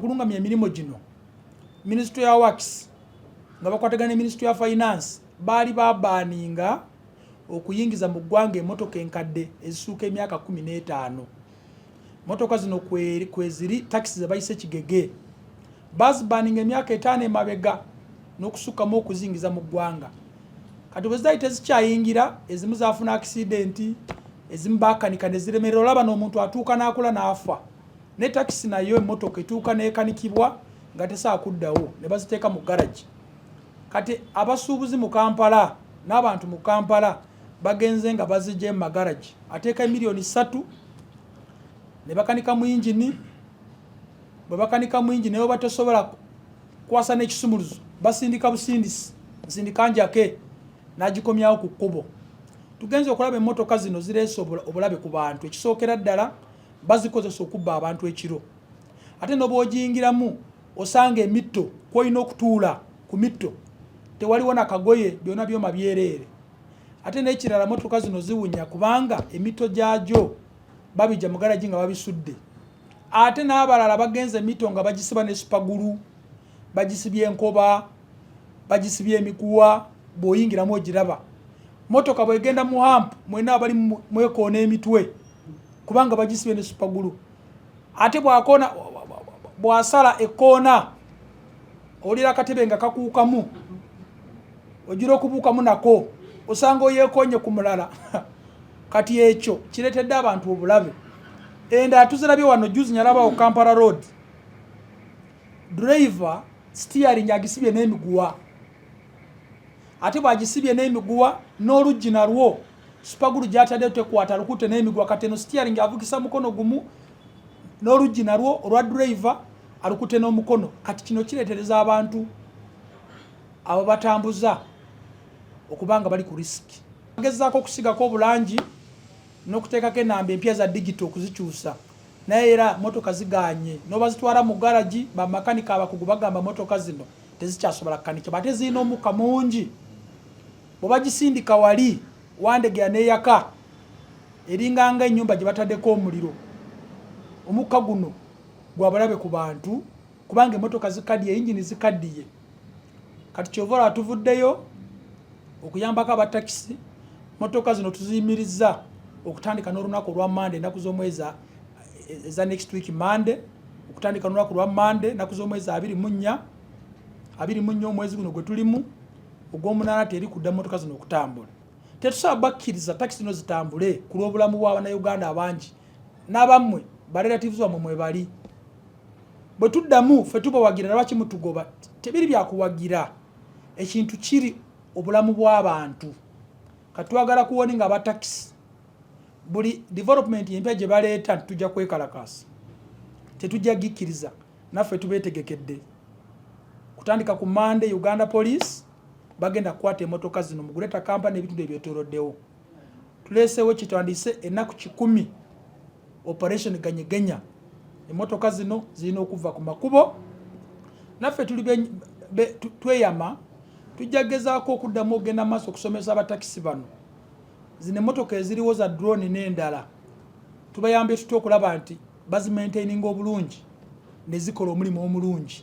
okulungamya emirimu gino Ministry ya Works nga bakwatagana Ministry ya Finance bali babaninga okuyingiza mu ggwanga emmotoka enkadde ezisuuka emyaka 15 motoka zino kweziri taxi ze bayise kigege bazibaninga emyaka 5 emabega n'okusukkamu okuzingiza mu ggwanga kati bwe zayite zikyayingira ezimu zaafuna accident ezimu bakanika ne ziremerera olaba n'omuntu atuuka n'akula n'afa ne taxi nayo emmotoka etuuka n'ekanikibwa nga tesaa kuddawo ne baziteeka mu garage kati abasuubuzi mu Kampala n'abantu mu Kampala bagenze nga bazijje mu garage ateeka miliyoni 3 ne bakanika mu engine bwe bakanika mu engine nayo batasobola kwasa n'ekisumuluzo basindika busindisi nsindika njake nagikomyawo ku kkubo tugenze okulaba emmotoka zino zireese obulabe ku bantu ekisookera ddala bazikozesa okubba abantu ekiro ate n'obwogiyingiramu osanga emitto kwolina okutuula ku mitto tewaliwo na kagoye byonna byoma byereere ate n'ekirala motoka zino ziwunya kubanga emitto gyagyo babijja mu garagi nga babisudde ate n'abalala bagenze emitto nga bagisiba ne supagulu bagisibye enkoba bagisibye emikuwa bw'oyingiramu ogiraba motoka bwegenda mu hamp mwena abali mwekoona emitwe kubanga bagisibye ne supagulu ate bwasala ekkoona olira akatebe nga kakuukamu ogira okubuukamu nako osanga oyeekonye ku mulala kati ekyo kireetedde abantu obulabe enda tuzirabye wano juzi nyalabawo Kampala Road driver steering agisibye n'emiguwa ate bwagisibye n'emiguwa n'oluggi nalwo supagulu gyatadde tekwata lukute n'emiguwa kati eno steering avugisa mukono gumu n'oluggi nalwo olwa driver alukute n'omukono kati kino kireetereza abantu abo batambuza okubanga bali ku risk bagezaako okusigako obulangi n'okuteekako enamba empya za digital okuzikyusa naye era motoka ziganye n'oba zitwala mu garagi bamakanika abakugu bagamba motoka zino tezikyasobola kukanikibwa ate zirina omukka mungi bwe bagisindika wali wandegera n'eyaka eringanga ennyumba gye bataddeko omuliro omukka guno gwabalabe ku bantu kubanga emmotoka zikaddiye engine zikaddiye kati kyovola tuvuddeyo okuyambako abatakisi motoka zino tuziyimiriza okutandika n'olunaku olwa Monday ennaku z'omwezi eza next week Monday okutandika n'olunaku lwa Monday ennaku z'omwezi 24 omwezi guno gwe tulimu ogw'omunaana teri kudda motoka zino okutambula tetusaba bakkiriza takisi zino zitambule ku lw'obulamu bw'Abannayuganda abangi n'abammwe barelatives bamwe mwe bali bwe tuddamu ffe tubawagira lwaki mutugoba tebiri byakuwagira ekintu kiri obulamu bw'abantu katwagala kuwoninga abatakisi buli development empya gye baleeta tujja kwekalakasa tetujja gikkiriza naffe tubeetegekedde kutandika ku Monday Uganda Police bagenda kukwata emmotoka zino mu Greater Kampala n'ebitundu ebyetooloddewo tuleesewo kitwandise ennaku 10 operation ganyegenya emmotoka zino zirina okuva ku makubo naffe tuli tweyama tujja gezaako okuddamu ogenda maaso okusomesa abatakisi bano zino emmotoka eziriwo za drone n'endala tubayambye tutya okulaba nti bazimaintaininga obulungi ne zikola omulimu omulungi